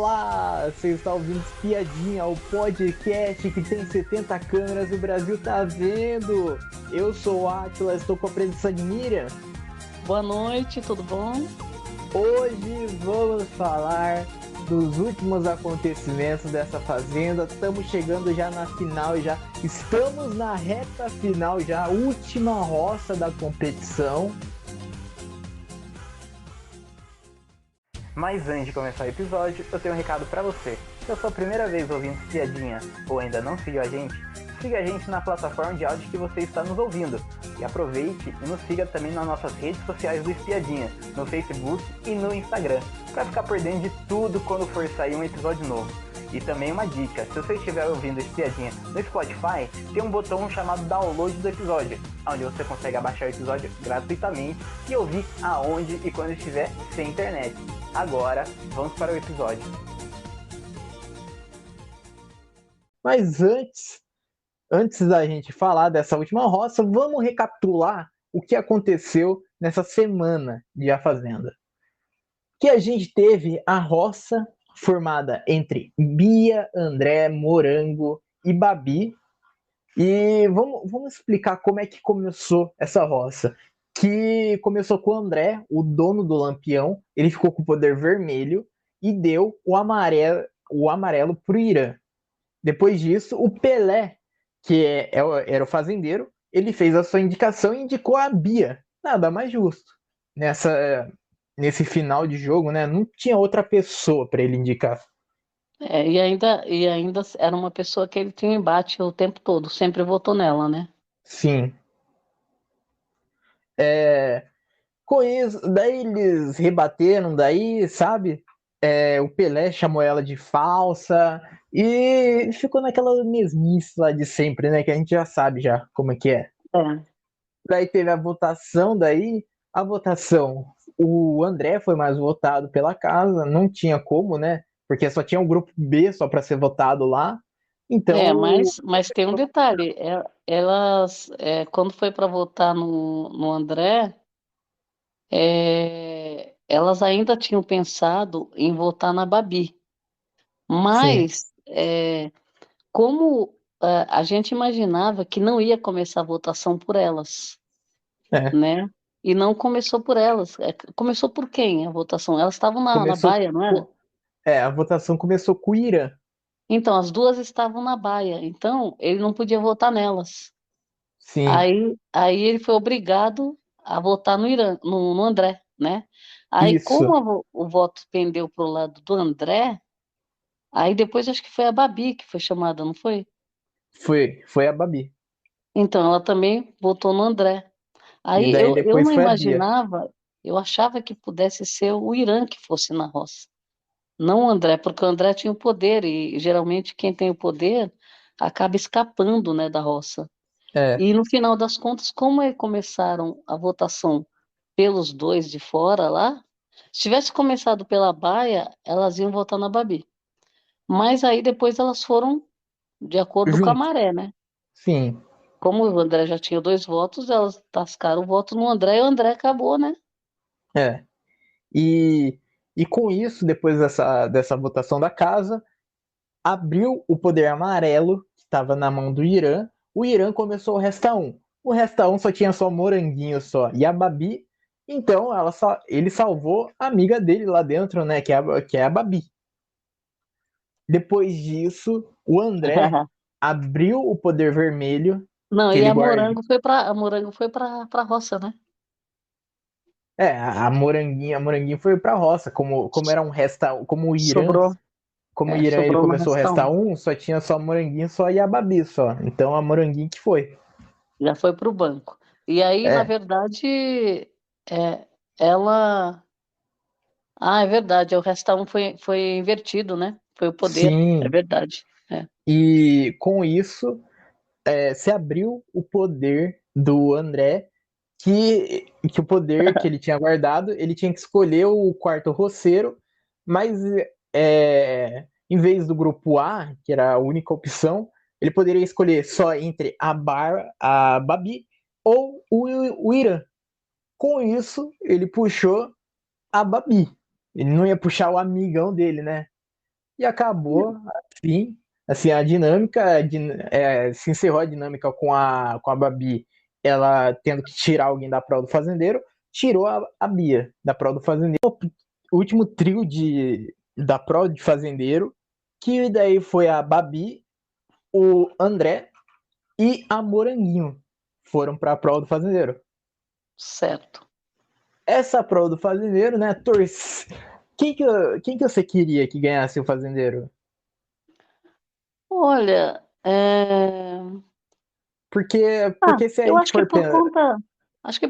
Olá, você está ouvindo Espiadinha, o podcast que tem 70 câmeras, o Brasil tá vendo. Eu sou o Átila, estou com a presença de Miriam. Boa noite, tudo bom? Hoje vamos falar dos últimos acontecimentos dessa fazenda. Estamos chegando já na final, já estamos na reta final, já última roça da competição. Mas antes de começar o episódio, eu tenho um recado pra você. Se é a sua primeira vez ouvindo Espiadinha ou ainda não seguiu a gente, siga a gente na plataforma de áudio que você está nos ouvindo. E aproveite e nos siga também nas nossas redes sociais do Espiadinha, no Facebook e no Instagram, para ficar por dentro de tudo quando for sair um episódio novo. E também uma dica, se você estiver ouvindo Espiadinha no Spotify, tem um botão chamado download do episódio, onde você consegue abaixar o episódio gratuitamente e ouvir aonde e quando estiver sem internet. Agora, vamos para o episódio. Mas antes da gente falar dessa última roça, vamos recapitular o que aconteceu nessa semana de A Fazenda. Que a gente teve a roça formada entre Bia, André, Morango e Babi. E vamos explicar como é que começou essa roça. Que começou com o André, o dono do Lampião. Ele ficou com o poder vermelho e deu o amarelo pro Irã. Depois disso, o Pelé, era o fazendeiro, ele fez a sua indicação e indicou a Bia. Nada mais justo. Nesse final de jogo, né? Não tinha outra pessoa para ele indicar. E ainda era uma pessoa que ele tinha embate o tempo todo, sempre votou nela, né? Sim. É, com isso, daí eles rebateram, daí, sabe? O Pelé chamou ela de falsa e ficou naquela mesmice lá de sempre, né? Que a gente já sabe já como é que é. É. Daí teve a votação, o André foi mais votado pela casa, não tinha como, né? Porque só tinha o grupo B só para ser votado lá. É, Então, mas tem um detalhe, elas, quando foi para votar no André, elas ainda tinham pensado em votar na Babi, sim, mas como a gente imaginava que não ia começar a votação por elas, é. né? E não começou por elas. Começou por quem a votação? Elas estavam na Começou, baia, não era? co- a votação começou com o Irã. Então, as duas estavam na baia. Então, ele não podia votar nelas. Sim, Aí ele foi obrigado a votar no Irã, no André, né? Aí, como isso. o voto pendeu para o lado do André, aí depois acho que foi a Babi que foi chamada, não foi? Foi a Babi. Então, ela também votou no André. E Aí daí eu depois não foi a Bia. imaginava, eu achava que pudesse ser o Irã que fosse na roça. Não o André, porque o André tinha o poder, e geralmente quem tem o poder acaba escapando, né, da roça. É, E no final das contas, como começaram a votação pelos dois de fora lá, se tivesse começado pela Baia, elas iam votar na Babi. Mas aí depois elas foram de acordo com a junto. maré, né? Sim, Como o André já tinha dois votos, elas tascaram o voto no André e o André acabou, né? é. E, e com isso, depois dessa votação da casa, abriu o poder amarelo, que estava na mão do Irã. O Irã começou o Resta 1. O Resta 1 só tinha só Moranguinho só e a Babi. Então ele salvou a amiga dele lá dentro, né? Que é a Babi. Depois disso, o André abriu o poder vermelho, Não, que e ele guarda. A Morango foi para roça, né? A Moranguinho foi pra roça, como era um resta, Sobrou, como o Irã ele sobrou no começou a restar restão. um, só tinha só Moranguinho só e a Babi só. Então a Moranguinho que foi. Já foi para o banco. E aí, na É, verdade, é, ela. Ah, é verdade, o restão foi invertido, né? Foi o poder, é sim. verdade. É. E com isso se abriu o poder do André, que o poder que ele tinha guardado, ele tinha que escolher o quarto roceiro, mas em vez do grupo A, que era a única opção, ele poderia escolher só entre a Babi ou o Irã. Com isso, ele puxou a Babi. Ele não ia puxar o amigão dele, né? e acabou assim, assim a dinâmica se encerrou a dinâmica com a Babi, ela tendo que tirar alguém da prova do fazendeiro, tirou a Bia da prova do fazendeiro. O último trio da prova de fazendeiro, que daí foi a Babi, o André e a Moranguinho foram para a prova do fazendeiro. Certo. Essa prova do fazendeiro, né, torce. Quem que você queria que ganhasse o fazendeiro? Olha, Porque se a eu gente acho que for pensar.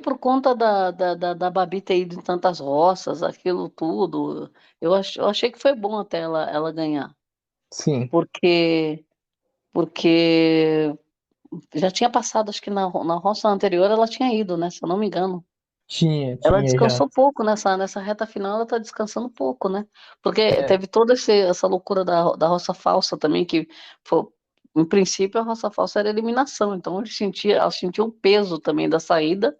por conta da Babi ter ido em tantas roças, aquilo tudo, eu achei que foi bom até ela ganhar, Sim, porque, porque já tinha passado, acho que na roça anterior ela tinha ido, né, se eu não me engano. Ela tinha já. descansou pouco nessa reta final, ela tá descansando pouco, né? Porque É, teve toda essa loucura da roça falsa também, que foi, em princípio a roça falsa era eliminação, então ela sentiu o peso também da saída,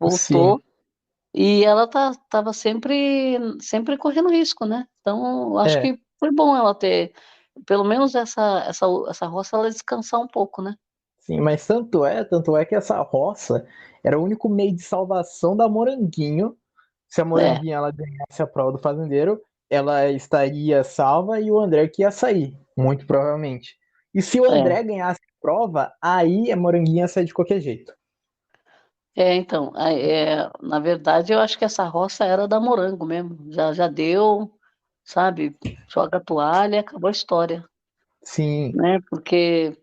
sim, voltou, e ela tava sempre correndo risco, né? Então, eu acho é, que foi bom ela ter, pelo menos essa roça, ela descansar um pouco, né? sim, mas tanto é que essa roça era o único meio de salvação da Moranguinho. Se a É, Moranguinho ela ganhasse a prova do fazendeiro, ela estaria salva e o André que ia sair, muito provavelmente. E se o é. André ganhasse a prova, aí a Moranguinho ia sair de qualquer jeito. Então, na verdade, eu acho que essa roça era da Morango mesmo. Já deu, sabe? Joga a toalha e acabou a história, Sim, né? Porque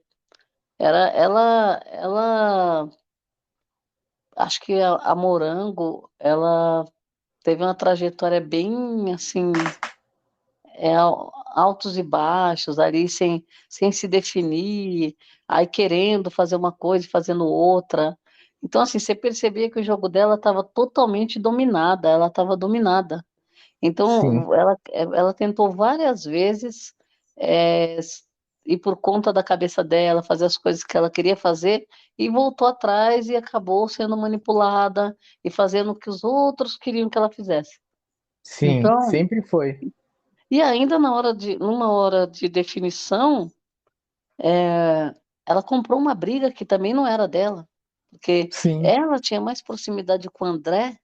ela, acho que a Morango, ela teve uma trajetória bem assim, altos e baixos, ali sem se definir, aí querendo fazer uma coisa e fazendo outra. Então, assim, você percebia que o jogo dela estava totalmente dominada, ela estava dominada. sim, Então, ela tentou várias vezes, é, ir por conta da cabeça dela, fazer as coisas que ela queria fazer, e voltou atrás e acabou sendo manipulada e fazendo o que os outros queriam que ela fizesse. sim, Então, sempre foi. e ainda numa hora de definição, ela comprou uma briga que também não era dela, porque Sim, ela tinha mais proximidade com o André.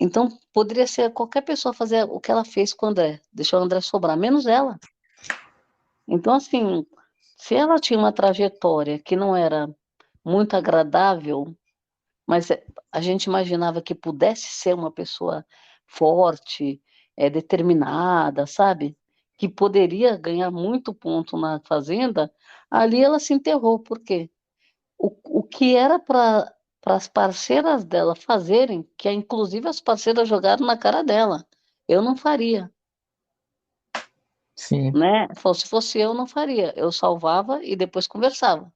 Então, poderia ser qualquer pessoa fazer o que ela fez com o André, deixou o André sobrar, menos ela. Então, assim, se ela tinha uma trajetória que não era muito agradável, mas a gente imaginava que pudesse ser uma pessoa forte, determinada, sabe? Que poderia ganhar muito ponto na Fazenda, ali ela se enterrou. Por quê? O que era para as parceiras dela fazerem, que inclusive as parceiras jogaram na cara dela. Eu não faria, sim, né? Se fosse eu, não faria. Eu salvava e depois conversava.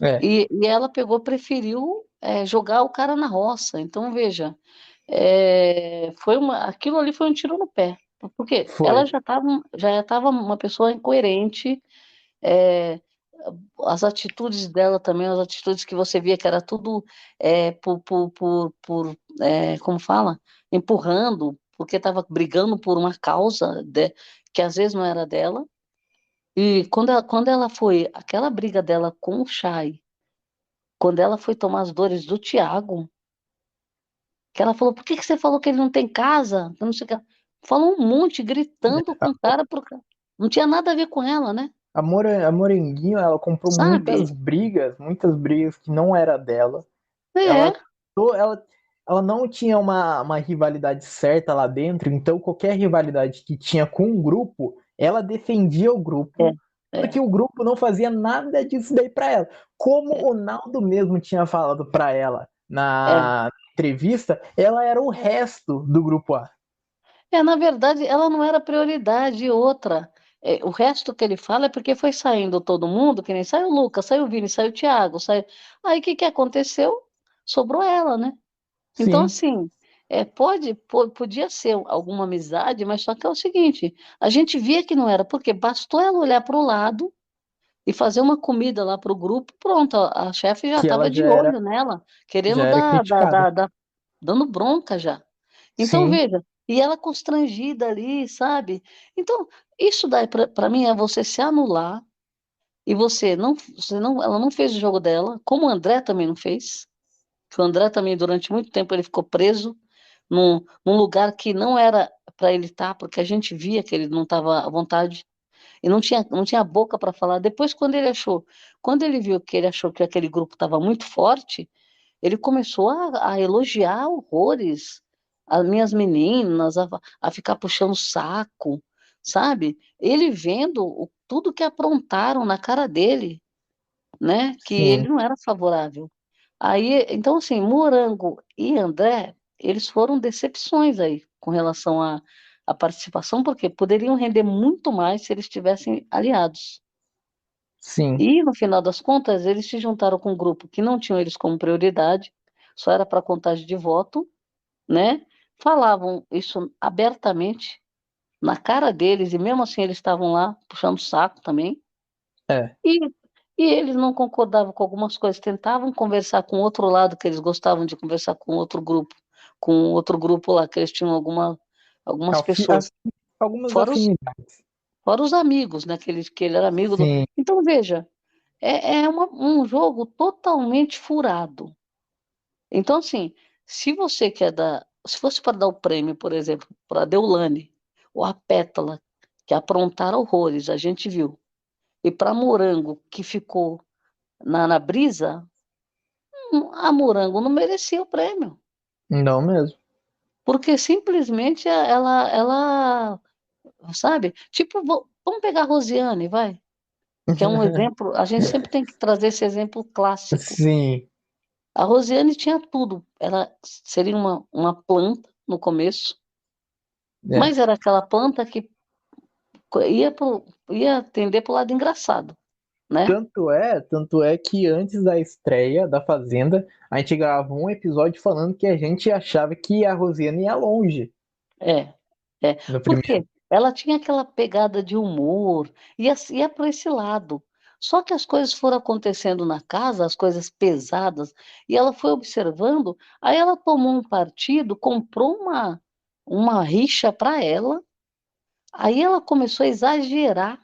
é, E ela pegou, preferiu jogar o cara na roça. Então, veja, aquilo ali foi um tiro no pé. Porque ela foi. já estava uma pessoa incoerente, é, as atitudes dela também, as atitudes que você via que era tudo como fala? Empurrando, porque estava brigando por uma causa que às vezes não era dela. E quando ela foi, aquela briga dela com o Chay, quando ela foi tomar as dores do Tiago, que ela falou, por que que você falou que ele não tem casa? Que não sei o que. Falou um monte, gritando com o cara, não tinha nada a ver com ela, né? A Moranguinho, ela comprou Sabe? muitas brigas que não era dela. É, Ela, ela, ela não tinha uma rivalidade certa lá dentro, então qualquer rivalidade que tinha com um grupo, ela defendia o é, grupo, porque é, o grupo não fazia nada disso daí para ela. Como é, o Naldo mesmo tinha falado para ela é. na entrevista, ela era o resto do grupo A. Na verdade, ela não era prioridade. E outra, o resto que ele fala é porque foi saindo todo mundo, que nem saiu o Lucas, saiu o Vini, saiu o Thiago, saiu. Aí o que que aconteceu? Sobrou ela, né? Então, Sim, assim, podia ser alguma amizade, mas só que é o seguinte, a gente via que não era, porque bastou ela olhar para o lado e fazer uma comida lá para o grupo, pronto, a chefe já que ela estava de olho nela, já querendo era criticada. dando bronca já. Então, Sim, veja. E ela constrangida ali, sabe? Então, isso daí para mim é você se anular e ela não fez o jogo dela, como o André também não fez. Que o André também, durante muito tempo, ele ficou preso num lugar que não era para ele estar, porque a gente via que ele não estava à vontade e não tinha boca para falar. Depois, quando ele viu que ele achou que aquele grupo estava muito forte, ele começou a elogiar horrores as minhas meninas, a ficar puxando o saco, sabe? Ele vendo tudo que aprontaram na cara dele, né? Que Sim, ele não era favorável. Aí, então, assim, Morango e André, eles foram decepções aí com relação à participação, porque poderiam render muito mais se eles estivessem aliados. sim. E, no final das contas, eles se juntaram com um grupo que não tinham eles como prioridade, só era para contagem de voto, né? Falavam isso abertamente, na cara deles, e mesmo assim eles estavam lá puxando o saco também. É. E, e eles não concordavam com algumas coisas, tentavam conversar com outro lado, que eles gostavam de conversar com outro grupo lá, que eles tinham algumas Afi- pessoas, as- Algumas fora afinidades. fora os amigos, né? Que ele era amigo do. Sim. Então, veja, um jogo totalmente furado. Então, assim, se fosse para dar o prêmio, por exemplo, para a Deulane ou a Pétala, que aprontaram horrores, a gente viu, e para Morango, que ficou na brisa, a Morango não merecia o prêmio, Não mesmo. porque simplesmente ela, sabe? Tipo, vamos pegar a Rosiane, vai, que é um exemplo, a gente sempre tem que trazer esse exemplo clássico. Sim. A Rosiane tinha tudo, ela seria uma planta no começo, É. mas era aquela planta que ia tender para o lado engraçado, né? Tanto é que antes da estreia da Fazenda, a gente gravou um episódio falando que a gente achava que a Rosiane ia longe É, é. no Por primeiro. quê? Ela tinha aquela pegada de humor, ia para esse lado. Só que as coisas foram acontecendo na casa, as coisas pesadas, e ela foi observando, aí ela tomou um partido, comprou uma rixa para ela, aí ela começou a exagerar,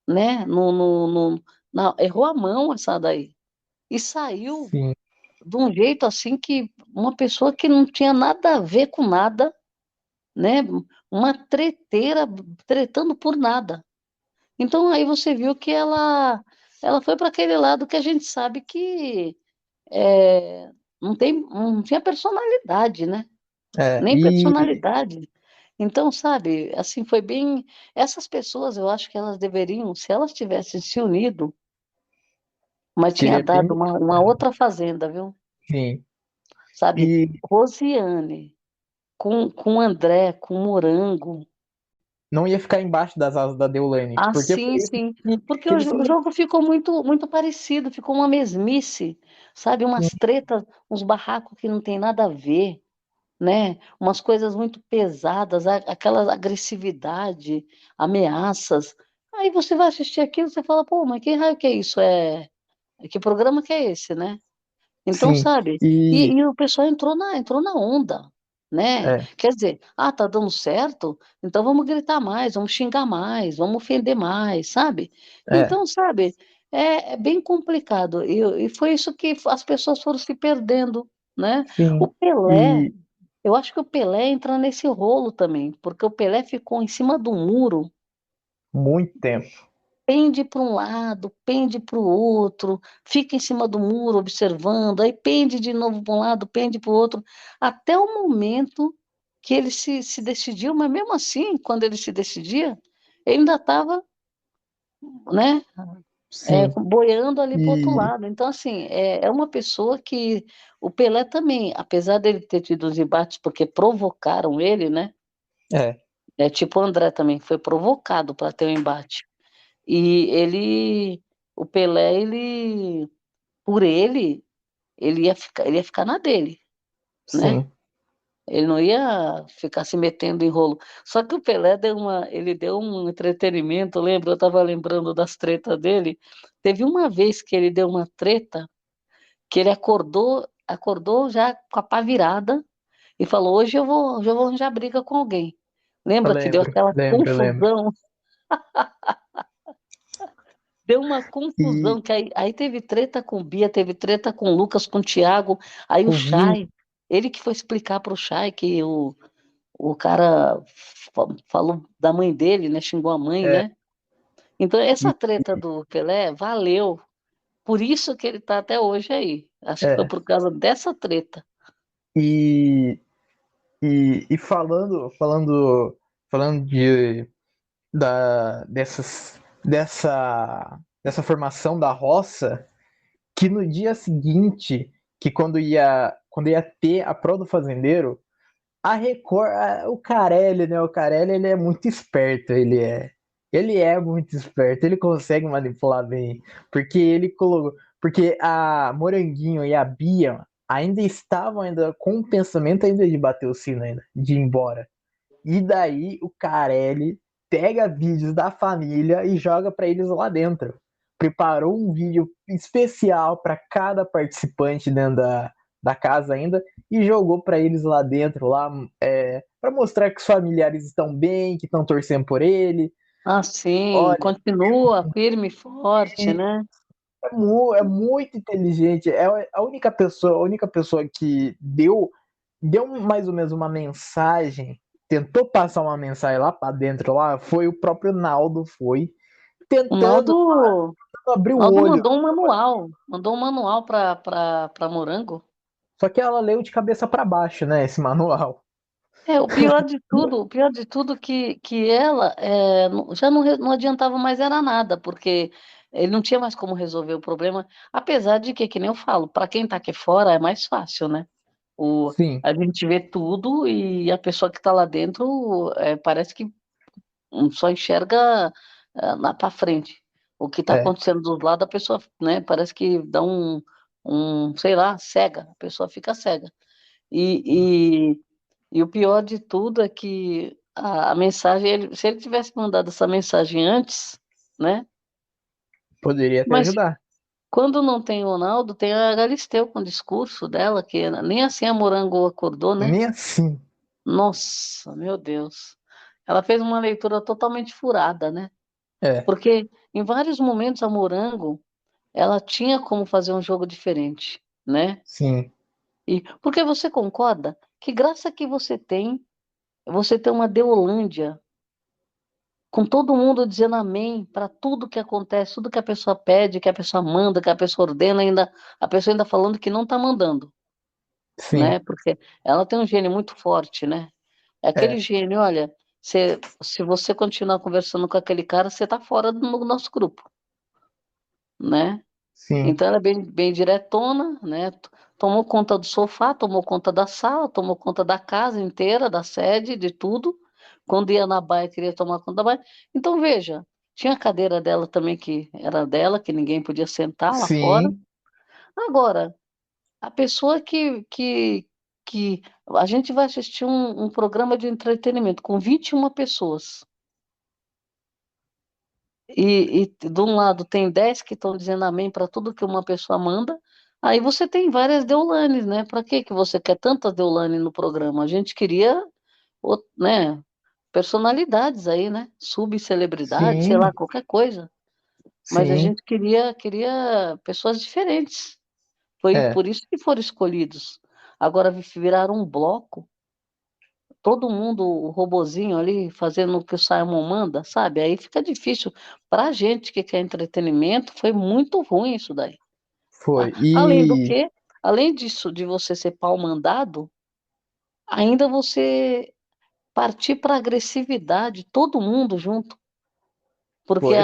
né? Errou a mão essa daí. E saiu Sim, de um jeito assim que uma pessoa que não tinha nada a ver com nada, né? Uma treteira tretando por nada. Então aí você viu que ela foi para aquele lado que a gente sabe que é, não tinha personalidade, né? é. Nem E personalidade. Então, sabe, assim foi bem. Essas pessoas, eu acho que elas deveriam, se elas tivessem se unido, mas tinha seria bem dado melhor. uma outra fazenda, viu? Sim. Sabe, E Rosiane, com André, com Morango. não ia ficar embaixo das asas da Deolane, Ah, porque foi sim, isso sim. Porque que o, eles o fizeram. jogo ficou muito, muito parecido, ficou uma mesmice, sabe? Umas tretas, uns barracos que não tem nada a ver, né? Umas coisas muito pesadas, aquela agressividade, ameaças. Aí você vai assistir aquilo, você fala, pô, mas que raio que é isso? Que programa que é esse, né? Então, Sim. sabe, E e o pessoal entrou na onda, né? é, Quer dizer, tá dando certo, então vamos gritar mais, vamos xingar mais, vamos ofender mais, sabe? é, Então, sabe, é bem complicado. E foi isso que as pessoas foram se perdendo, né? O sim. Pelé, E eu acho que o Pelé entra nesse rolo também, porque o Pelé ficou em cima do muro, muito tempo. pende para um lado, pende para o outro, fica em cima do muro observando, aí pende de novo para um lado, pende para o outro, até o momento que ele se decidiu, mas mesmo assim, quando ele se decidia, ele ainda estava, né, Sim. boiando ali para o outro E lado. Então, assim, é uma pessoa que o Pelé também, apesar dele ter tido os embates porque provocaram ele, né? é, É tipo o André também, foi provocado para ter um embate. E o Pelé, por ele ia ficar na dele, né? sim. Ele não ia ficar se metendo em rolo. Só que o Pelé ele deu um entretenimento, lembra? Eu estava lembrando das tretas dele. Teve uma vez que ele deu uma treta que ele acordou já com a pá virada e falou: hoje eu vou arranjar briga com alguém. Eu Lembra que deu lembro, aquela lembro, lembro. confusão? Deu uma E confusão, que aí teve treta com Bia, teve treta com Lucas, com Thiago, aí o o Vini, Chay, ele que foi explicar para o Chay que o cara falou da mãe dele, né? Xingou a mãe, é, né? Então, essa e, treta do Pelé valeu. Por isso que ele está até hoje aí. Acho que foi é, por causa dessa treta. e, e falando dessa formação da roça, que no dia seguinte, que quando ia ter a prova do fazendeiro, a Record, o Carelli, né? O Carelli, ele é muito esperto, ele é. Ele é muito esperto, ele consegue manipular bem, porque ele colocou, porque a Moranguinho e a Bia ainda estavam ainda com o pensamento ainda de bater o sino ainda, de ir embora. E daí o Carelli pega vídeos da família e joga para eles lá dentro. Preparou um vídeo especial para cada participante dentro da casa ainda e jogou para eles lá dentro, lá para mostrar que os familiares estão bem, que estão torcendo por ele. Ah, sim, Olha, continua firme e forte, né? é muito inteligente. É a única pessoa que deu mais ou menos uma mensagem, tentou passar uma mensagem lá para dentro lá, foi o próprio Naldo, foi O tentando Naldo, abrir o Naldo olho. mandou um manual para Morango. Só que ela leu de cabeça para baixo, né, esse manual. É, o pior de tudo que ela já não adiantava mais era nada, porque ele não tinha mais como resolver o problema, apesar de que nem eu falo, para quem está aqui fora é mais fácil, né? Sim, A gente vê tudo e a pessoa que está lá dentro parece que só enxerga lá para frente. O que está é, acontecendo do lado, a pessoa, né, parece que dá sei lá, cega, a pessoa fica cega. E, e, e o pior de tudo é que a mensagem, se ele tivesse mandado essa mensagem antes, né? poderia até Mas ajudar. quando não tem o Ronaldo, tem a Galisteu com o discurso dela, que nem assim a Morango acordou, né? Nem assim. Nossa, meu Deus. Ela fez uma leitura totalmente furada, né? É, Porque em vários momentos a Morango, ela tinha como fazer um jogo diferente, né? sim, E porque você concorda que graça que você tem uma Deolândia com todo mundo dizendo amém para tudo que acontece, tudo que a pessoa pede, que a pessoa manda, que a pessoa ordena, ainda a pessoa ainda falando que não está mandando, sim, né? Porque ela tem um gênio muito forte, né? É aquele é, gênio, olha, se você continuar conversando com aquele cara, você está fora do nosso grupo, né? sim, Então ela é bem diretona, né? Tomou conta do sofá, tomou conta da sala, tomou conta da casa inteira, da sede, de tudo. Quando ia na baia, queria tomar conta da baia. Então, veja, tinha a cadeira dela também, que era dela, que ninguém podia sentar lá fora. sim. Agora, a pessoa que a gente vai assistir um programa de entretenimento com 21 pessoas. E de um lado tem 10 que estão dizendo amém para tudo que uma pessoa manda. Aí você tem várias Deolanes, né? Para que você quer tantas Deolane no programa? A gente queria, né, personalidades aí, né? Subcelebridades, sei lá, Sim, qualquer coisa. Mas a sim, gente queria pessoas diferentes. Foi é, por isso que foram escolhidos. Agora viraram um bloco, todo mundo, o robozinho ali, fazendo o que o Simon manda, sabe? Aí fica difícil. Para a gente que quer entretenimento, foi muito ruim isso daí. foi. Tá? Além do que, além disso, de você ser pau mandado, ainda você partir para agressividade, todo mundo junto. Porque Foi,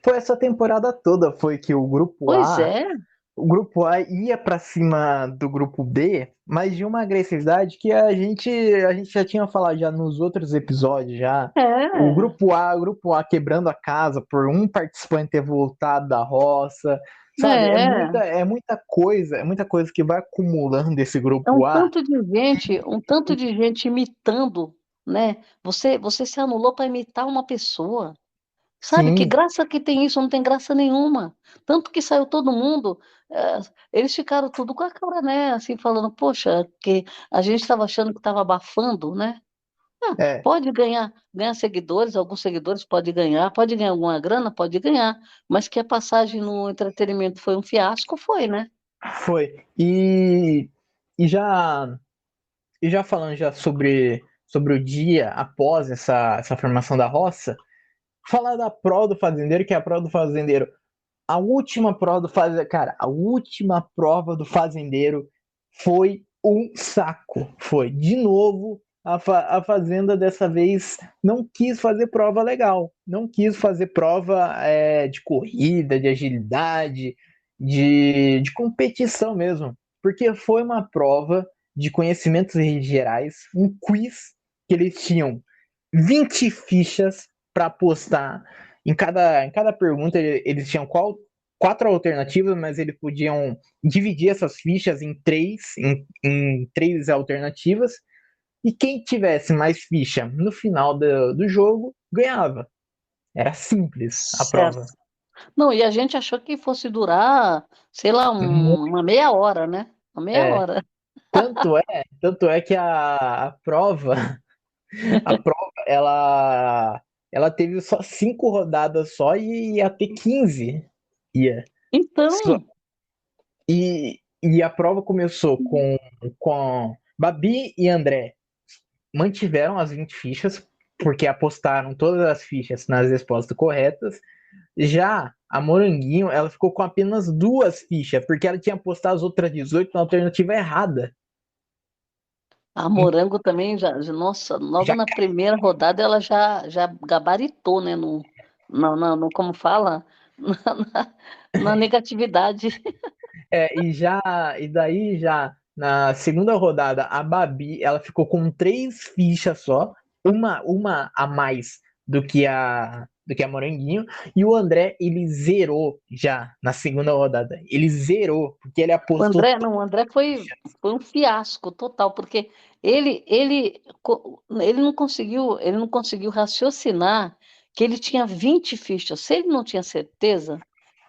foi essa temporada toda, foi que o grupo pois A é, o grupo A ia para cima do grupo B, mas de uma agressividade que a gente já tinha falado já nos outros episódios já. é, O grupo A quebrando a casa por um participante ter voltado da roça, sabe? É muita, é. é muita coisa que vai acumulando esse É grupo A. um tanto de gente imitando, né? Você se anulou para imitar uma pessoa. Sabe, que sim, graça que tem isso? Não tem graça nenhuma. Tanto que saiu todo mundo, eles ficaram tudo com a cara, né, assim, falando: "Poxa", que a gente estava achando que estava abafando, né. Ah, é, pode ganhar seguidores, alguns seguidores pode ganhar alguma grana, pode ganhar, mas que a passagem no entretenimento foi um fiasco, foi, né. foi. E já falando já sobre o dia após essa formação da roça, falar da prova do fazendeiro, que é a prova do fazendeiro. A última prova do fazendeiro, cara, a última prova do fazendeiro foi um saco. Foi. De novo, a Fazenda dessa vez não quis fazer prova legal. Não quis fazer prova de corrida, de agilidade, de competição mesmo. Porque foi uma prova de conhecimentos gerais, um quiz que eles tinham 20 fichas para apostar. Em cada pergunta, eles tinham quatro alternativas, mas eles podiam dividir essas fichas em três alternativas. E quem tivesse mais ficha no final do jogo ganhava. Era simples a Certo. prova. Não, e a gente achou que fosse durar, sei lá, uma meia hora, né, uma meia É, hora. tanto é que a prova ela teve só 5 rodadas só e ia ter 15. Ia. Só- Então, e a prova começou com Babi e André. Mantiveram as 20 fichas, porque apostaram todas as fichas nas respostas corretas. Já a Moranguinho, ela ficou com apenas 2 fichas, porque ela tinha apostado as outras 18 na alternativa errada. a Morango também nossa, logo Já na primeira rodada ela já gabaritou, né, no como fala? Na na negatividade. e daí já na segunda rodada a Babi ela ficou com 3 fichas só, uma a mais do que a Moranguinho, e o André ele zerou já na segunda rodada. Ele zerou porque ele apostou. O André foi um fiasco total, porque ele não conseguiu raciocinar que ele tinha 20 fichas. Se ele não tinha certeza,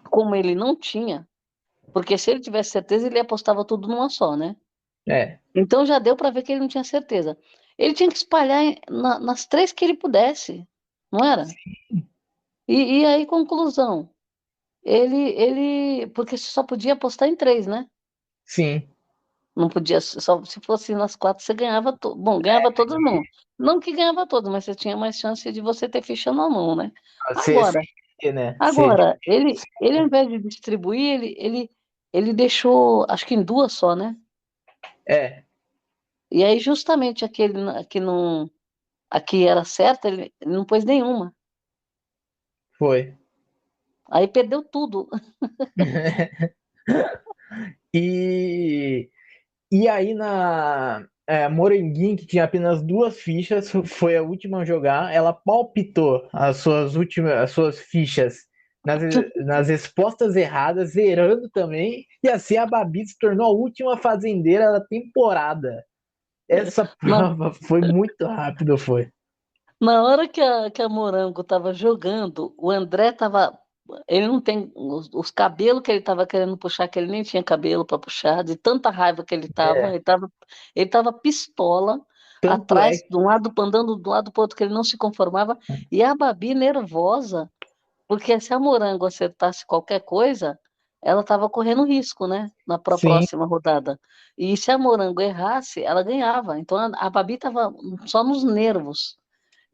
como ele não tinha, porque se ele tivesse certeza, ele apostava tudo numa só, né. É, Então já deu para ver que ele não tinha certeza. Ele tinha que espalhar nas 3 que ele pudesse, não era? E aí conclusão, ele porque você só podia apostar em 3, né? sim. Não podia só se fosse nas 4 você ganhava bom, ganhava todas não. Não que ganhava todas, mas você tinha mais chance de você ter ficha na mão, né. Você, Agora né? Você, agora, ele ao invés de distribuir, ele deixou acho que em 2 só, né. é, E aí justamente aquele que não a que era certa, ele não pôs nenhuma. foi. Aí perdeu tudo. E, e aí Moranguinho, que tinha apenas 2 fichas, foi a última a jogar. Ela palpitou as suas fichas nas respostas erradas, zerando também. E assim a Babi se tornou a última fazendeira da temporada. Essa Na prova foi muito rápido, foi. na hora que a Morango estava jogando, o André estava ele não tem os cabelos que ele estava querendo puxar, que ele nem tinha cabelo para puxar, de tanta raiva que É, ele estava pistola, tanto atrás, é, de um lado, andando de um lado para o outro, que ele não se conformava, e a Babi nervosa, porque se a Morango acertasse qualquer coisa, ela estava correndo risco, né, na sim, próxima rodada. E se a Morango errasse, ela ganhava. Então a Babi estava só nos nervos.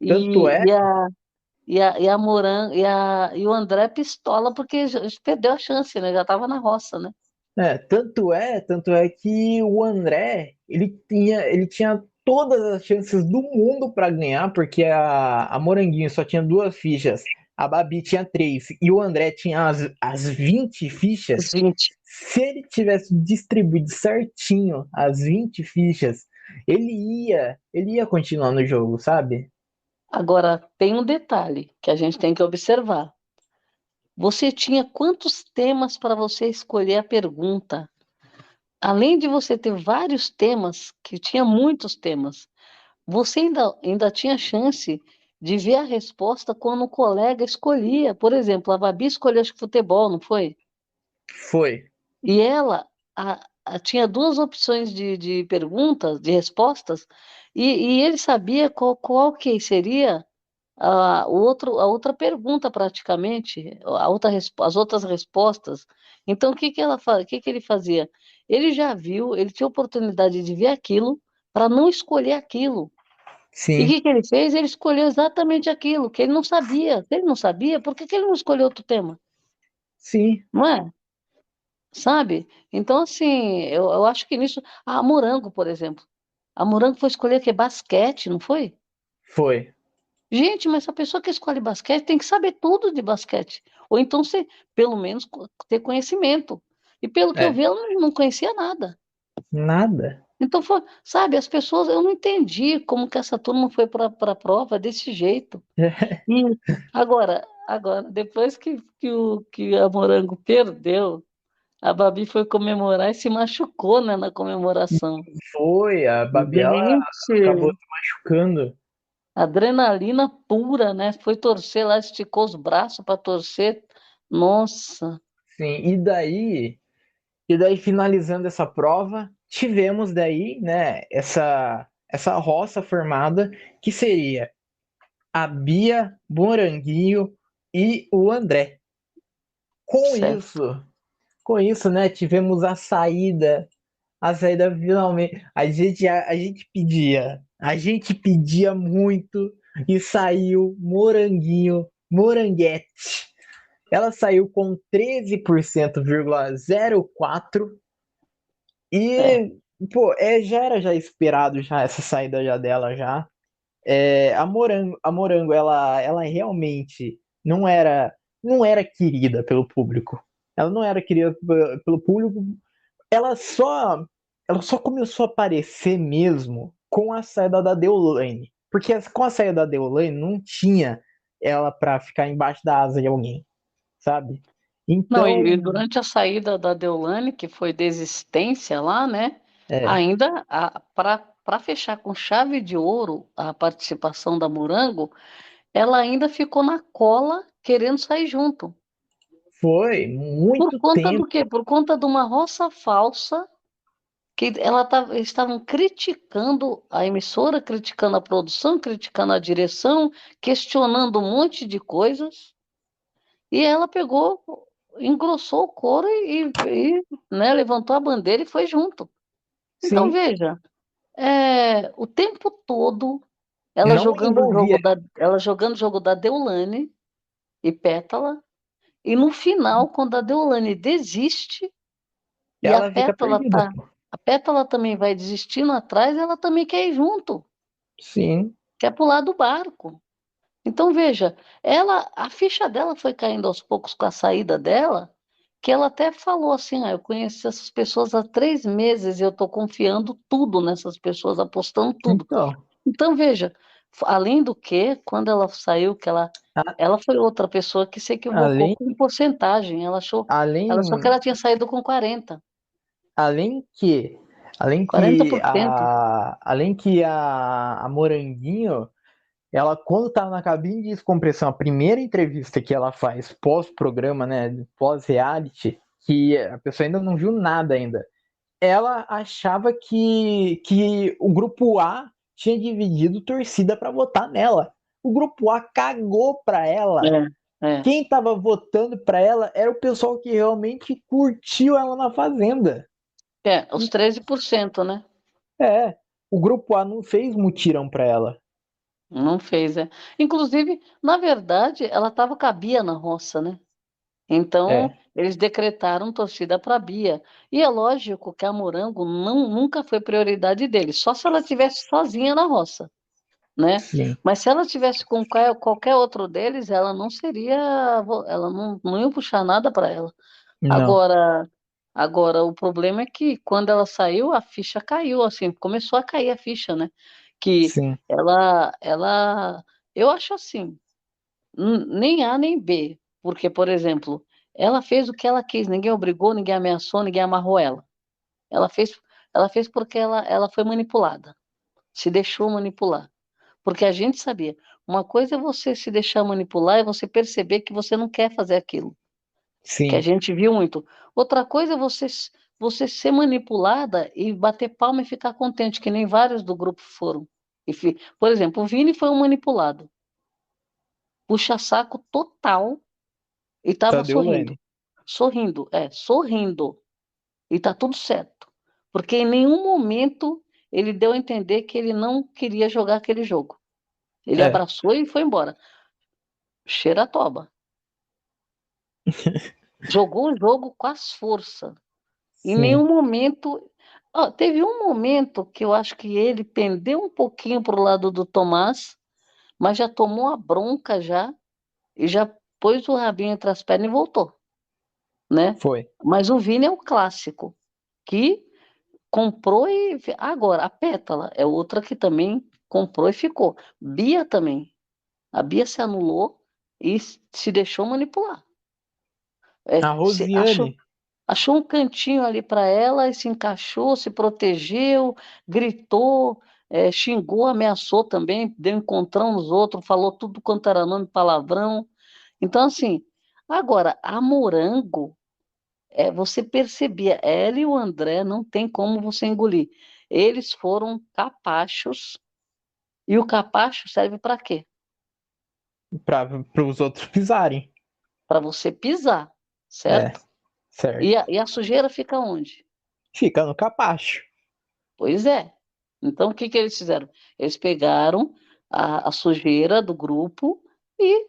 tanto é. E a Moran e o André pistola, porque já perdeu a chance, né, já estava na roça, né. Tanto é que o André, ele tinha todas as chances do mundo para ganhar, porque a Moranguinho só tinha 2 fichas, a Babi tinha 3 e o André tinha as 20 Os fichas. 20. Se ele tivesse distribuído certinho as 20 fichas, ele ia continuar no jogo, sabe? Agora tem um detalhe que a gente tem que observar. Você tinha quantos temas para você escolher a pergunta? Além de você ter vários temas, que tinha muitos temas, você ainda tinha chance de ver a resposta quando o colega escolhia. Por exemplo, a Babi escolheu acho que futebol, não foi? Foi. E ela tinha duas opções de perguntas, de respostas, e ele sabia qual que seria a outra pergunta praticamente, as outras respostas. Então, o que que ele fazia? Ele já viu, ele tinha oportunidade de ver aquilo para não escolher aquilo. E o Sim, que que ele fez? Ele escolheu exatamente aquilo que ele não sabia. Se ele não sabia, por que que ele não escolheu outro tema? sim, Não é? Sabe? Então, assim, eu acho que nisso. A Morango, por exemplo. A Morango foi escolher o quê? Basquete, não foi? foi. Gente, mas a pessoa que escolhe basquete tem que saber tudo de basquete. Ou então, pelo menos, ter conhecimento. E pelo que eu É, vi, ela não conhecia nada. nada. Então, sabe, as pessoas, eu não entendi como que essa turma foi para a prova desse jeito. E agora, depois que a Morango perdeu, a Babi foi comemorar e se machucou, né, na comemoração. Foi, a Babi, ela acabou Gente, se machucando. adrenalina pura, né? Foi torcer lá, esticou os braços para torcer. Nossa, Sim, e daí finalizando essa prova, tivemos daí, né, essa roça formada que seria a Bia, Moranguinho e o André. Com certo. isso, com isso, né, tivemos a saída finalmente. A gente pedia muito e saiu Moranguinho, Moranguete. Ela saiu com 13,04% É. e, pô, já era já esperado já essa saída já dela já. A Morango, ela realmente não era querida pelo público. Ela não era querida pelo público. Ela só, ela só começou a aparecer mesmo com a saída da Deolane. Porque com a saída da Deolane não tinha ela pra ficar embaixo da asa de alguém, sabe? Não, Então, e durante a saída da Deolane, que foi desistência lá, né? é, Ainda para fechar com chave de ouro a participação da Morango, ela ainda ficou na cola querendo sair junto. foi Por muito conta do tempo. quê? Por conta de uma roça falsa que eles estavam criticando a emissora, criticando a produção, criticando a direção, questionando um monte de coisas, e ela pegou, engrossou o couro né, levantou a bandeira e foi junto. Então, Sim, veja, o tempo todo não envolvia. ela jogando o jogo da Deolane e Pétala, e no final, quando a Deolane desiste, e Ela fica perdida, pô. a Pétala também vai desistindo atrás, ela também quer ir junto, Sim, quer pular do barco. Então, veja, a ficha dela foi caindo aos poucos com a saída dela, que ela até falou assim, eu conheci essas pessoas há 3 meses e eu estou confiando tudo nessas pessoas, apostando tudo. então, Então, veja, além do que, quando ela saiu, a- ela foi outra pessoa que se equivocou além, com porcentagem, ela achou que além, ela tinha saído com além que, além que 40%. a Moranguinho, ela, quando tá na cabine de descompressão, a primeira entrevista que ela faz pós-programa, né, pós-reality, que a pessoa ainda não viu nada ainda, ela achava que o grupo A tinha dividido torcida para votar nela. O grupo A cagou para ela. É, é, Quem tava votando para ela era o pessoal que realmente curtiu ela na Fazenda. os 13%, né? É, o grupo A não fez mutirão para ela. Não fez, é. Inclusive, na verdade, ela estava com a Bia na roça, né? Então, É, eles decretaram torcida para a Bia. E é lógico que a Morango nunca foi prioridade deles, só se ela estivesse sozinha na roça, né? sim. Mas se ela tivesse com qualquer outro deles, ela não seria, ela não ia puxar nada para ela. Não, Agora, agora o problema é que quando ela saiu, a ficha caiu, assim, começou a cair a ficha, né? Que sim, eu acho assim, nem A nem B, porque, por exemplo, ela fez o que ela quis, ninguém obrigou, ninguém ameaçou, ninguém amarrou ela. Ela fez, ela fez porque ela foi manipulada, se deixou manipular. Porque a gente sabia. Uma coisa é você se deixar manipular e você perceber que você não quer fazer aquilo, que a Sim, gente viu muito. Outra coisa é você ser manipulada e bater palma e ficar contente, que nem vários do grupo foram. Por exemplo, o Vini foi um manipulado, puxa-saco total e estava da sorrindo. Deolane. Sorrindo. E tá tudo certo. Porque em nenhum momento ele deu a entender que ele não queria jogar aquele jogo. Ele É, abraçou e foi embora. Cheira a toba. Jogou o jogo com as forças. Em sim. nenhum momento. Ó, teve um momento que eu acho que ele pendeu um pouquinho para o lado do Tomás, mas já tomou a bronca já e já pôs o rabinho entre as pernas e voltou, né? Foi. Mas o Vini é o clássico, que comprou e. Agora, a Pétala é outra que também comprou e ficou. Bia também. A Bia se anulou e se deixou manipular. A Achou, Rosiane achou um cantinho ali para ela e se encaixou, se protegeu, gritou, xingou, ameaçou também, deu encontrão nos outros, falou tudo quanto era nome, palavrão. Então, assim, agora, a Morango. Você percebia, ela e o André não tem como você engolir. Eles foram capachos, e o capacho serve para quê? para os outros pisarem. Para você pisar, É, certo? E certo. a sujeira fica onde? Fica no capacho. Pois é. Então, o que que eles fizeram? Eles pegaram a sujeira do grupo e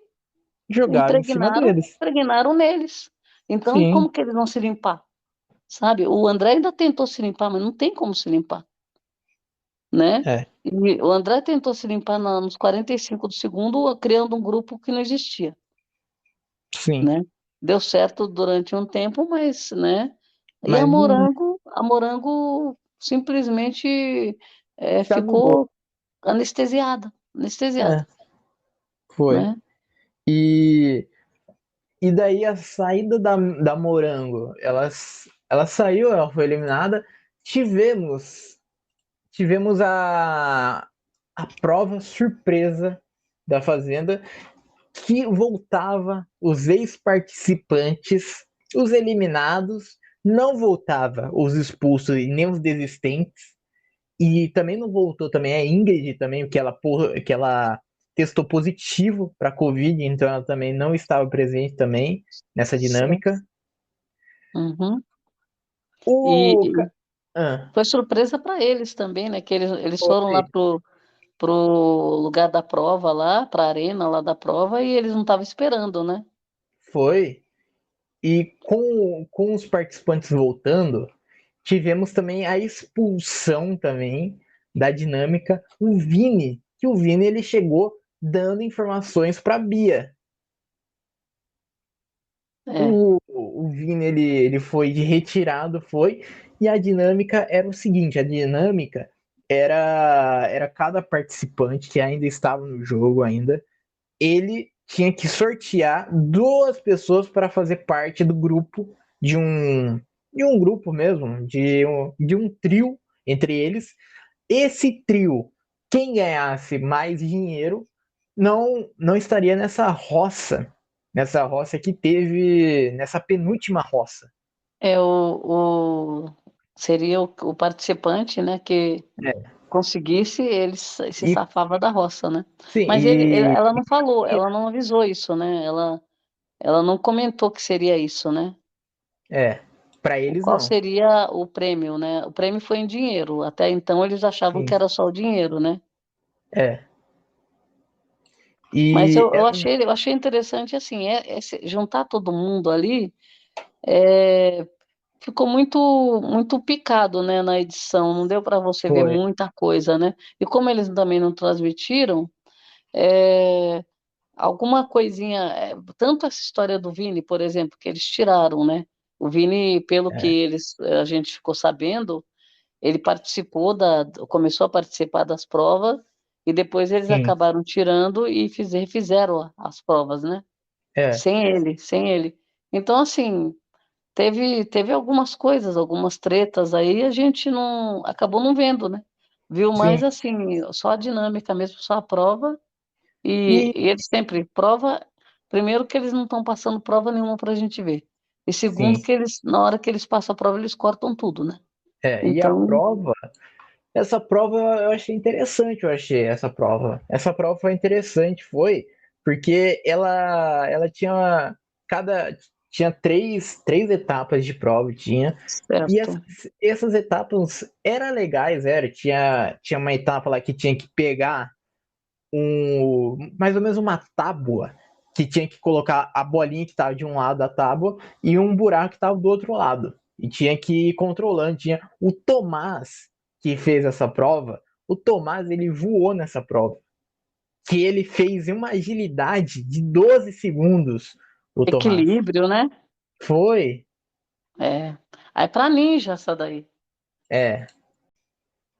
Jogaram em cima deles. impregnaram neles. Então, como Sim, que eles vão se limpar? Sabe? O André ainda tentou se limpar, mas não tem como se limpar. Né? é, E o André tentou se limpar nos 45 do segundo, criando um grupo que não existia, sim. né? Deu certo durante um tempo, mas, né? E Mas não A Morango simplesmente se anulou. ficou anestesiada, É, foi. né? E, e daí a saída da Morango, ela saiu, ela foi eliminada. Tivemos, tivemos a prova surpresa da Fazenda, que voltava os ex-participantes, os eliminados, não voltava os expulsos e nem os desistentes. E também não voltou também a Ingrid também, que ela testou positivo para Covid, então ela também não estava presente também nessa Certo. dinâmica. Uhum. O E ah, foi surpresa para eles também, né? Que eles foram lá foi, pro lugar da prova lá, para a arena lá da prova, e eles não estavam esperando, né? foi. E com os participantes voltando, tivemos também a expulsão também da dinâmica. O Vini ele chegou dando informações para Bia. É, O Vini ele foi de retirado, foi, e a dinâmica era o seguinte: a dinâmica era cada participante que ainda estava no jogo ainda, ele tinha que sortear duas pessoas para fazer parte do grupo de um grupo mesmo, de um trio entre eles. Esse trio, quem ganhasse mais dinheiro, não estaria nessa roça que teve, nessa penúltima roça. É seria o participante, né, que É. conseguisse, ele se E safava da roça, né? sim, Mas ela não falou, ela não avisou isso, né? Ela não comentou que seria isso, né? é, para eles Qual não. seria o prêmio, né? O prêmio foi em dinheiro. Até então eles achavam que Sim, era só o dinheiro, né? é. Mas E eu achei interessante assim, juntar todo mundo ali. é, Ficou muito picado, né, na edição, não deu para você ver foi, muita coisa, né? E como eles também não transmitiram, é, alguma coisinha, tanto essa história do Vini, por exemplo, que eles tiraram, né? O Vini, pelo que é, a gente ficou sabendo, ele começou a participar das provas e depois eles sim, acabaram tirando e refizeram as provas, né? é, Sem ele. Então, assim, teve algumas coisas, algumas tretas aí, a gente acabou não vendo, né? Viu mais sim. assim, só a dinâmica mesmo, só a prova, E, E e eles sempre prova, primeiro que eles não estão passando prova nenhuma para a gente ver. E segundo sim, que eles, na hora que eles passam a prova, eles cortam tudo, né? e a Então, prova, essa prova eu achei interessante, eu achei essa prova. Essa prova foi interessante, foi, porque ela tinha cada tinha três etapas de prova, tinha. E certo. essas etapas eram legais, tinha uma etapa lá que tinha que pegar mais ou menos uma tábua, que tinha que colocar a bolinha que estava de um lado da tábua e um buraco que estava do outro lado. E tinha que ir controlando. Tinha o Tomás, que fez essa prova. O Tomás, ele voou nessa prova. Que ele fez uma agilidade de 12 segundos, o Tomás. Equilíbrio, né? Foi, É. Aí para ninja essa daí. é,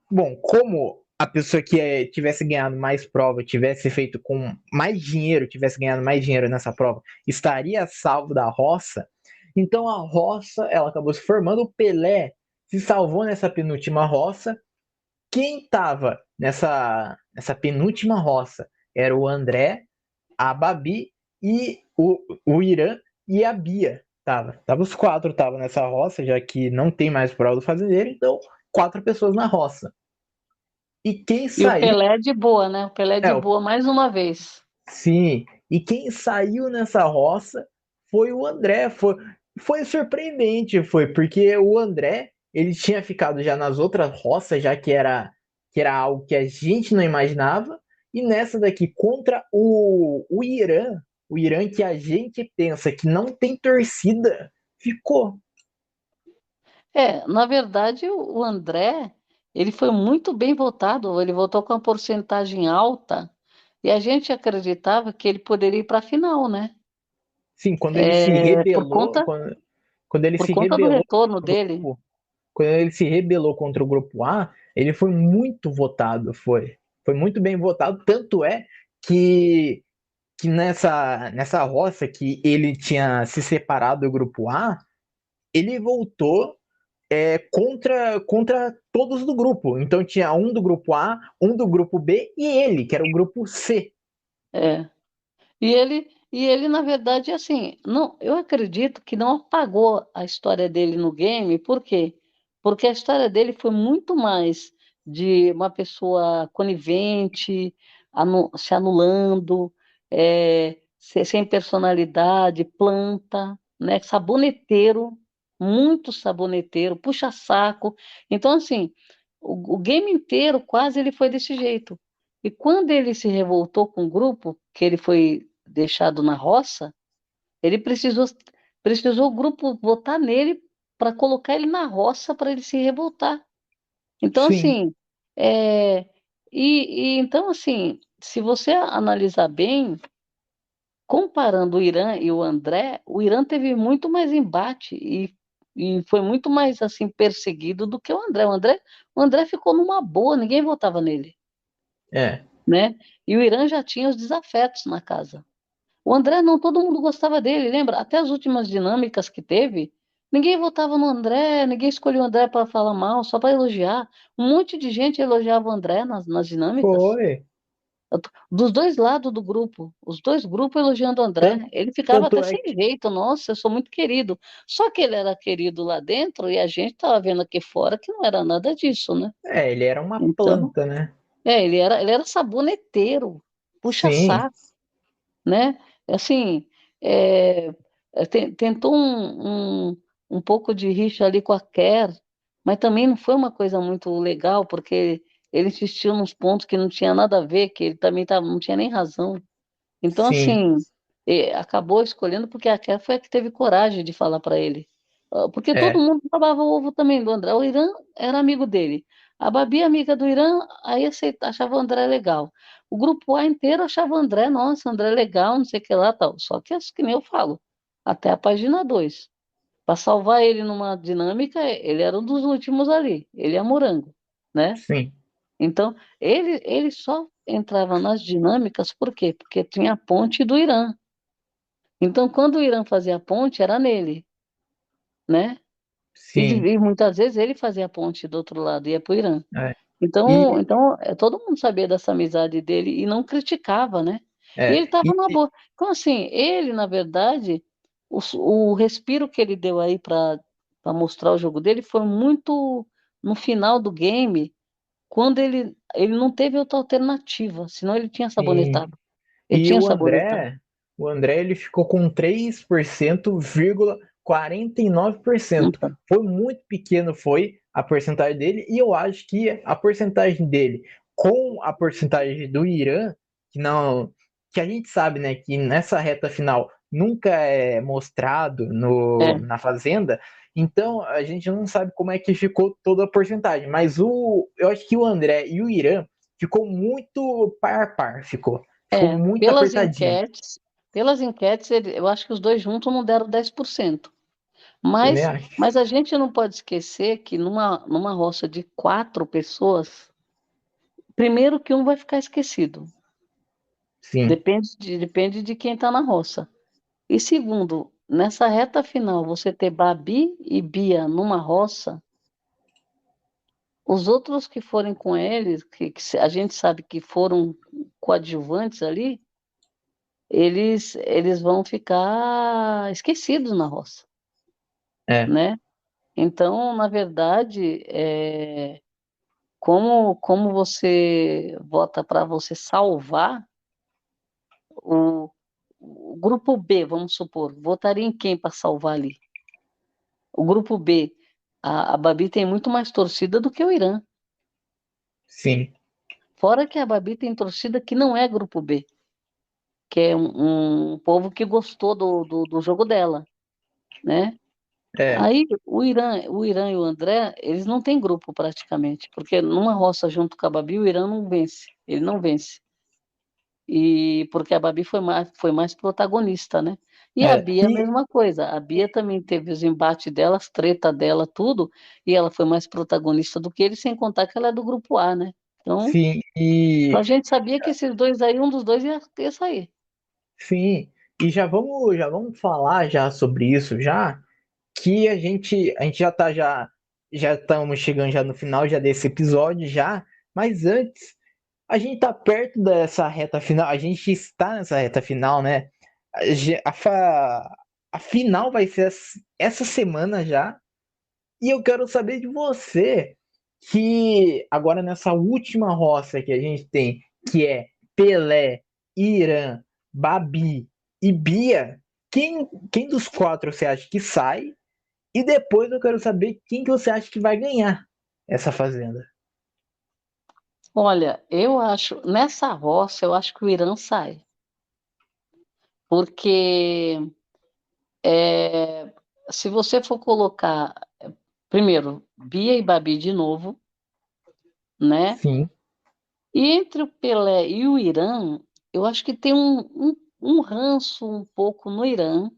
bom, como a pessoa que tivesse ganhado mais prova, tivesse feito com mais dinheiro, tivesse ganhado mais dinheiro nessa prova, estaria salvo da roça. Então a roça, ela acabou se formando. O Pelé se salvou nessa penúltima roça. Quem estava nessa penúltima roça era o André, a Babi e o Irã e a Bia. Tava os quatro tava nessa roça, já que não tem mais prova do fazendeiro, então quatro pessoas na roça. E quem E o saiu, Pelé de boa, né? O Pelé é, de boa mais uma vez. sim, e quem saiu nessa roça foi o André. Foi surpreendente, foi, porque o André, ele tinha ficado já nas outras roças, já que era algo que a gente não imaginava, e nessa daqui, contra o Irã que a gente pensa que não tem torcida, ficou. É, na verdade, o André, ele foi muito bem votado, ele votou com uma porcentagem alta, e a gente acreditava que ele poderia ir para a final, né? Sim, quando ele se É, rebelou, quando ele por se conta do rebelou retorno contra o dele. grupo, quando ele se rebelou contra o grupo A, ele foi muito votado, foi muito bem votado, tanto é que, que nessa roça que ele tinha se separado do grupo A, ele voltou contra todos do grupo. Então tinha um do grupo A, um do grupo B e ele, que era o grupo C. É. E ele, na verdade, assim, não, eu acredito que não apagou a história dele no game, por quê? Porque a história dele foi muito mais de uma pessoa conivente, se anulando, sem personalidade, planta, né? Saboneteiro, muito saboneteiro, puxa-saco. Então, assim, o game inteiro quase ele foi desse jeito. E quando ele se revoltou com o grupo, que ele foi deixado na roça, ele precisou o grupo votar nele para colocar ele na roça para ele se revoltar. Então, Sim, assim, é, então, assim, se você analisar bem, comparando o Irã e o Irã teve muito mais embate e foi muito mais assim perseguido do que o André. O André ficou numa boa, ninguém votava nele, é. né? E o Irã já tinha os desafetos na casa. O André não, todo mundo gostava dele, lembra? Até as últimas dinâmicas que teve, ninguém votava no André, ninguém escolheu o André para falar mal, só para elogiar. Um monte de gente elogiava o André nas dinâmicas. Foi. Dos dois lados do grupo, os dois grupos elogiando o Tanto, André. Ele ficava tanto até é sem jeito, nossa, eu sou muito querido. Só que ele era querido lá dentro e a gente estava vendo aqui fora que não era nada disso, né? ele era uma Então, planta, né? ele era saboneteiro, Sim, puxa-saco, né? Assim, é, tentou um pouco de rixa ali com a Kerr, mas também não foi uma coisa muito legal, porque ele insistiu nos pontos que não tinha nada a ver, que ele também não tinha nem razão. Então, sim, assim, acabou escolhendo porque a Kerr foi a que teve coragem de falar para ele. Porque todo é, mundo babava o ovo também do André. O Irã era amigo dele. A Babi, amiga do Irã, aí achava o André legal. O grupo A inteiro achava o André, nossa, André legal, não sei o que lá, tal. Só que, que nem eu falo, até a página 2. Para salvar ele numa dinâmica, ele era um dos últimos ali. Ele é morango, né? sim, Então, ele só entrava nas dinâmicas, por quê? Porque tinha a ponte do Irã. Então, quando o Irã fazia a ponte, era nele, né? E, sim. e muitas vezes ele fazia a ponte do outro lado, ia para o Irã. É. Então, E então todo mundo sabia dessa amizade dele e não criticava, né? E ele É, estava numa boa. Então, assim, ele, na verdade, o respiro que ele deu aí para mostrar o jogo dele foi muito no final do game, quando ele não teve outra alternativa, senão ele tinha e, sabonetado. Ele e tinha sabonetado. O André ele ficou com 3,49%. Uhum. Foi muito pequeno, foi a porcentagem dele, e eu acho que a porcentagem dele com a porcentagem do Irã, que não, que a gente sabe, né, que nessa reta final nunca é mostrado É, na Fazenda, então a gente não sabe como é que ficou toda a porcentagem, mas eu acho que o André e o Irã ficou muito par a par, ficou é. muito Pelas apertadinho. enquetes, pelas enquetes, eu acho que os dois juntos não deram 10%. Também Mas, acho. mas a gente não pode esquecer que numa roça de 4 pessoas, primeiro que um vai ficar esquecido. Sim, Depende de quem está na roça. E segundo, nessa reta final, você ter Babi e Bia numa roça, os outros que forem com eles, a gente sabe que foram coadjuvantes ali, eles vão ficar esquecidos na roça, é. né? Então, na verdade, como você vota para você salvar o grupo B, vamos supor, votaria em quem para salvar ali? O grupo B, a Babi tem muito mais torcida do que o Irã. Sim, Fora que a Babi tem torcida que não é grupo B, que é um povo que gostou do jogo dela, né? é. Aí o Irã e o André, eles não têm grupo praticamente, porque numa roça junto com a Babi, o Irã não vence, ele não vence. E porque a Babi foi mais protagonista, né? E a É. Bia a E mesma coisa. A Bia também teve os embates dela, as treta dela, tudo, e ela foi mais protagonista do que ele, sem contar que ela é do grupo A, né? Então, sim, a gente sabia que esses dois aí, um dos dois ia sair. sim, e já vamos falar já sobre isso já, que a gente já estamos chegando já no final já desse episódio já, mas antes a gente tá perto dessa reta final, a gente está nessa reta final, né? A final vai ser essa semana já. E eu quero saber de você, que agora nessa última roça que a gente tem, que é Pelé, Irã, Babi e Bia, quem dos quatro você acha que sai? E depois eu quero saber quem que você acha que vai ganhar essa fazenda. Olha, eu acho, nessa roça, eu acho que o Irã sai. Porque é, se você for colocar, primeiro, Bia e Babi de novo, né? Sim, E entre o Pelé e o Irã, eu acho que tem um ranço um pouco no Irã,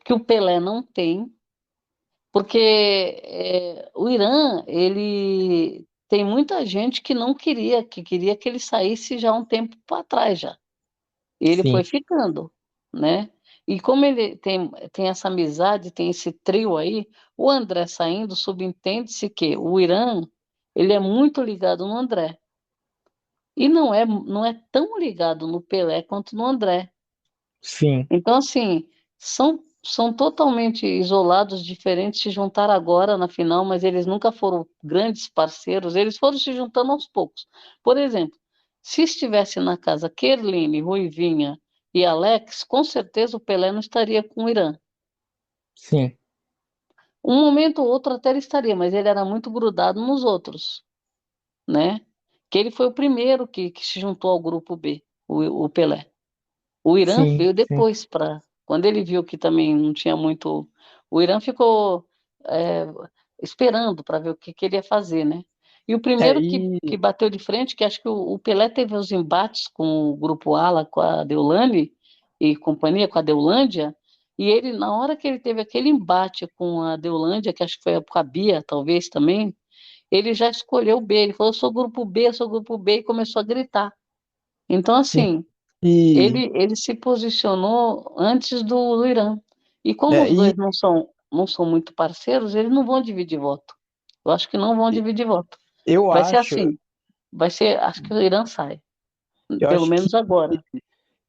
que o Pelé não tem, porque o Irã, ele tem muita gente que não queria, que queria que ele saísse já há um tempo para trás já. E ele foi sim, ficando, né? E como ele tem essa amizade, tem esse trio aí, o André saindo, subentende-se que o Irã, ele é muito ligado no André. E não é tão ligado no Pelé quanto no André. sim, Então, assim, são totalmente isolados, diferentes, se juntaram agora na final, mas eles nunca foram grandes parceiros, eles foram se juntando aos poucos. Por exemplo, se estivesse na casa Kerline, Ruivinha e Alex, com certeza o Pelé não estaria com o Irã. sim, Um momento ou outro até ele estaria, mas ele era muito grudado nos outros, né? Que ele foi o primeiro que se juntou ao grupo B, o Pelé. O Irã sim, veio sim. depois para. Quando ele viu que também não tinha muito. O Irã ficou é, esperando para ver o que ele ia fazer, né? E o É, primeiro que e bateu de frente, que acho que o Pelé teve os embates com o grupo Ala, com a Deulane e companhia, com a Deulândia, e ele, na hora que ele teve aquele embate com a Deulândia, que acho que foi com a Bia, talvez também, ele já escolheu o B. Ele falou: eu sou grupo B, eu sou grupo B, e começou a gritar. Então, sim, assim. e Ele se posicionou antes do Irã. E como é, os dois não são muito parceiros, eles não vão dividir voto. Eu acho que não vão dividir voto. eu Vai ser acho, assim. Acho que o Irã sai. eu Pelo acho que menos agora.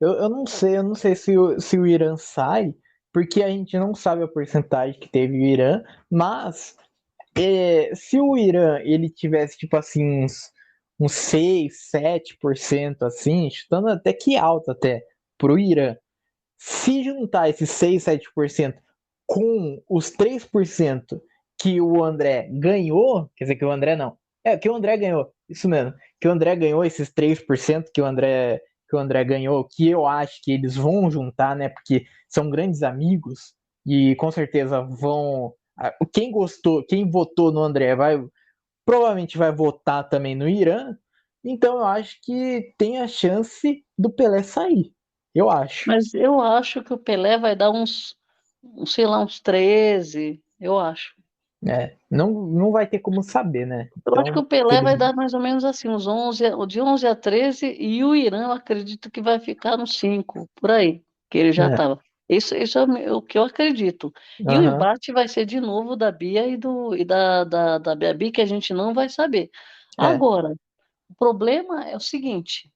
eu não sei se o Irã sai, porque a gente não sabe a porcentagem que teve o Irã, mas se o Irã ele tivesse tipo assim uns 6, 7% assim, chutando até que alto até pro Irã, se juntar esses 6, 7% com os 3% que o André ganhou, quer dizer que o André não, que o André ganhou, isso mesmo, que o André ganhou esses 3% que o André ganhou, que eu acho que eles vão juntar, né, porque são grandes amigos e com certeza vão quem gostou, quem votou no André provavelmente vai votar também no Irã. Então eu acho que tem a chance do Pelé sair. Eu acho. Mas eu acho que o Pelé vai dar sei lá, uns 13, eu acho. Não, não vai ter como saber, né? Eu acho que Então, o Pelé vai felizmente, dar mais ou menos assim, uns 11, de 11 a 13, e o Irã eu acredito que vai ficar nos 5, por aí, que ele já é. estava. Isso é o que eu acredito. E o Aham, embate vai ser de novo da Bia e da Gabi, que a gente não vai saber. é, Agora, o problema é o seguinte: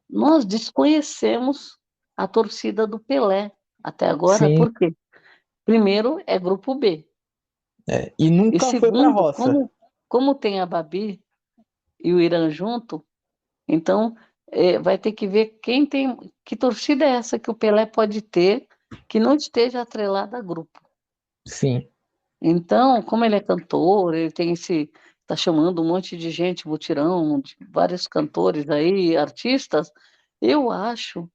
nós desconhecemos a torcida do Pelé até agora, sim. por quê? Primeiro, é grupo B. E E nunca foi pra segundo, roça como tem a Babi e o Irã junto, então vai ter que ver quem tem, que torcida é essa que o Pelé pode ter que não esteja atrelada a grupo. sim. Então, como ele é cantor, ele tem tá chamando um monte de gente, mutirão, de vários cantores aí, artistas, eu acho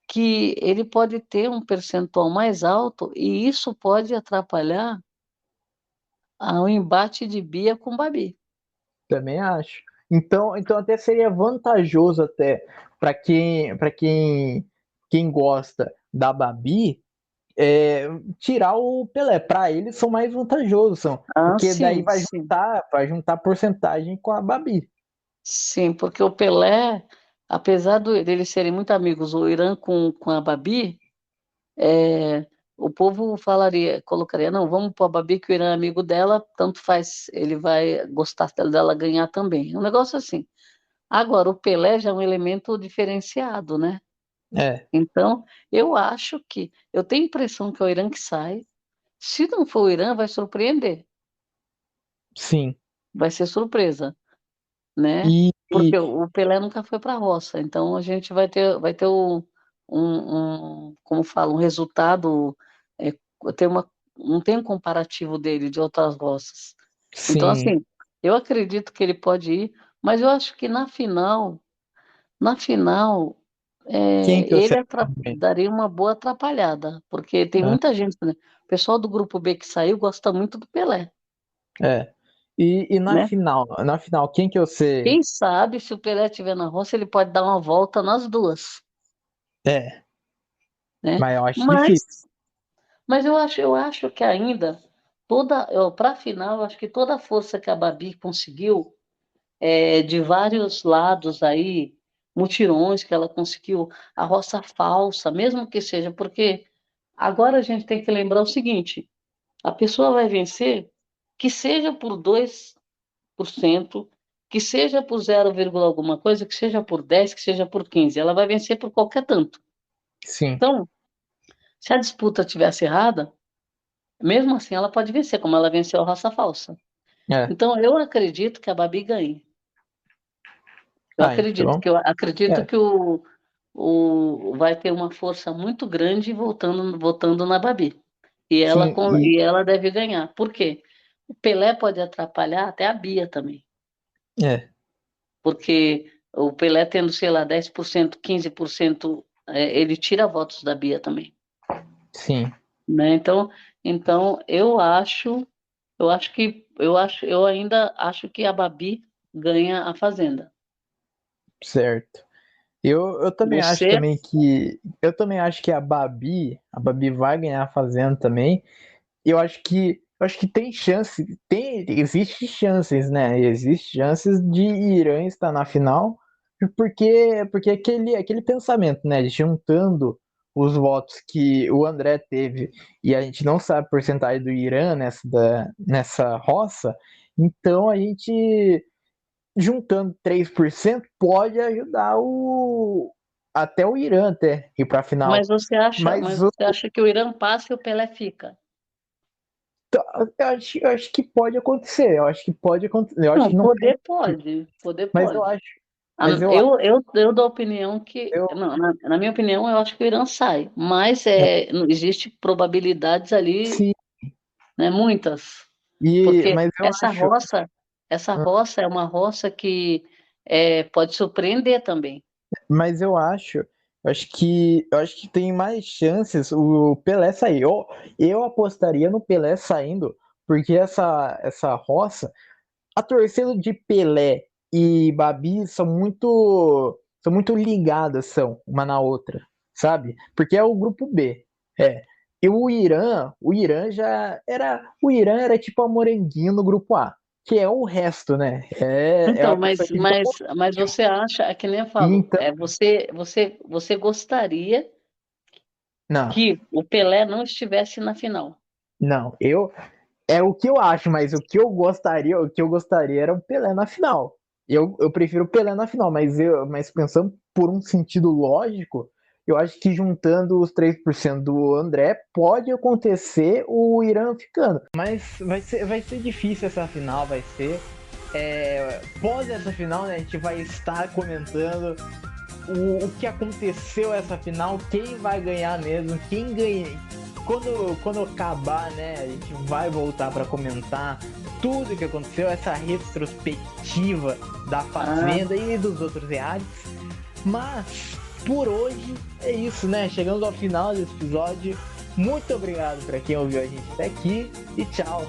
que ele pode ter um percentual mais alto e isso pode atrapalhar o embate de Bia com Babi. Também acho. Então até seria vantajoso até para quem gosta da Babi, tirar o Pelé. Para eles são mais vantajosos, Ah, porque daí sim, vai sim. juntar porcentagem com a Babi. Sim, porque o Pelé, apesar deles serem muito amigos, o Irã com a Babi, é, o povo colocaria, não, vamos pôr a Babi, que o Irã é amigo dela, tanto faz, ele vai gostar dela ganhar também. É um negócio assim. Agora, o Pelé já é um elemento diferenciado, né? É, Então, eu tenho a impressão que é o Irã que sai. Se não for o Irã, vai surpreender, sim. vai ser surpresa, né? E, Porque o Pelé nunca foi para a roça, então a gente vai ter como fala, um resultado, é, ter não tem um comparativo dele de outras roças. Então, sim. assim, eu acredito que ele pode ir, mas eu acho que na final, Quem que você ele acha bem? daria uma boa atrapalhada, porque tem Ah, muita gente, né? O pessoal do grupo B que saiu gosta muito do Pelé, é. E né? na final, quem que você. Quem sabe se o Pelé estiver na roça, ele pode dar uma volta nas duas, É, né? mas eu acho difícil. Mas, mas eu acho que ainda para a final, eu acho que toda a força que a Babi conseguiu, de vários lados aí, mutirões que ela conseguiu, a roça falsa, mesmo que seja, porque agora a gente tem que lembrar o seguinte: a pessoa vai vencer, que seja por 2%, que seja por 0, alguma coisa, que seja por 10, que seja por 15, ela vai vencer por qualquer tanto. Sim. Então, se a disputa tivesse errada, mesmo assim ela pode vencer, como ela venceu a raça falsa. É. Então, eu acredito que a Babi ganhe. Eu Ah, acredito então. que eu acredito É. que vai ter uma força muito grande votando na Babi. E ela, Sim, com- e ela deve ganhar. Por quê? O Pelé pode atrapalhar até a Bia também. é. Porque o Pelé tendo, sei lá, 10%, 15%, ele tira votos da Bia também, Sim, né? Então eu ainda acho que a Babi ganha a Fazenda. certo. Eu também acho Você, que a Babi vai ganhar a Fazenda também. Eu acho que tem chance, existe chances, né? Existe chances de Irã estar na final, porque aquele pensamento, né? Juntando os votos que o André teve e a gente não sabe a porcentagem do Irã nessa roça, então a gente juntando 3% pode ajudar até o Irã até ir pra final. Mas Mas você acha que o Irã passa e o Pelé fica? eu acho que pode acontecer. Eu acho que pode acontecer. Eu acho Não, que não faz poder sentido. pode, poder Mas eu pode. acho. Mas eu acho. Eu dou a opinião que, Eu, não, na minha opinião, eu acho que o Irã sai, mas não existe probabilidades ali, sim. né, muitas, E, porque mas eu acho. essa roça é uma roça que pode surpreender também. Mas eu acho que tem mais chances o Pelé sair. Eu apostaria no Pelé saindo, porque essa roça, a torcida de Pelé e Babi são muito ligadas são uma na outra, sabe? Porque é o grupo B. É. E o Irã era tipo a Moranguinho no grupo A, que é o resto, né? É Então, a pessoa que mas você acha, é que nem eu falo, então, você gostaria não. que o Pelé não estivesse na final? Não, é o que eu acho, mas o que eu gostaria era o Pelé na final. Eu prefiro o Pelé na final, mas pensando por um sentido lógico, eu acho que juntando os 3% do André, pode acontecer o Irã ficando. Mas vai ser difícil essa final, vai ser. Pós essa final, né, a gente vai estar comentando o que aconteceu essa final, quem vai ganhar mesmo, quem ganha. Quando acabar, né, a gente vai voltar para comentar tudo o que aconteceu, essa retrospectiva da Ah, Fazenda e dos outros reais. Mas por hoje é isso, né? Chegamos ao final desse episódio. Muito obrigado para quem ouviu a gente até aqui e tchau.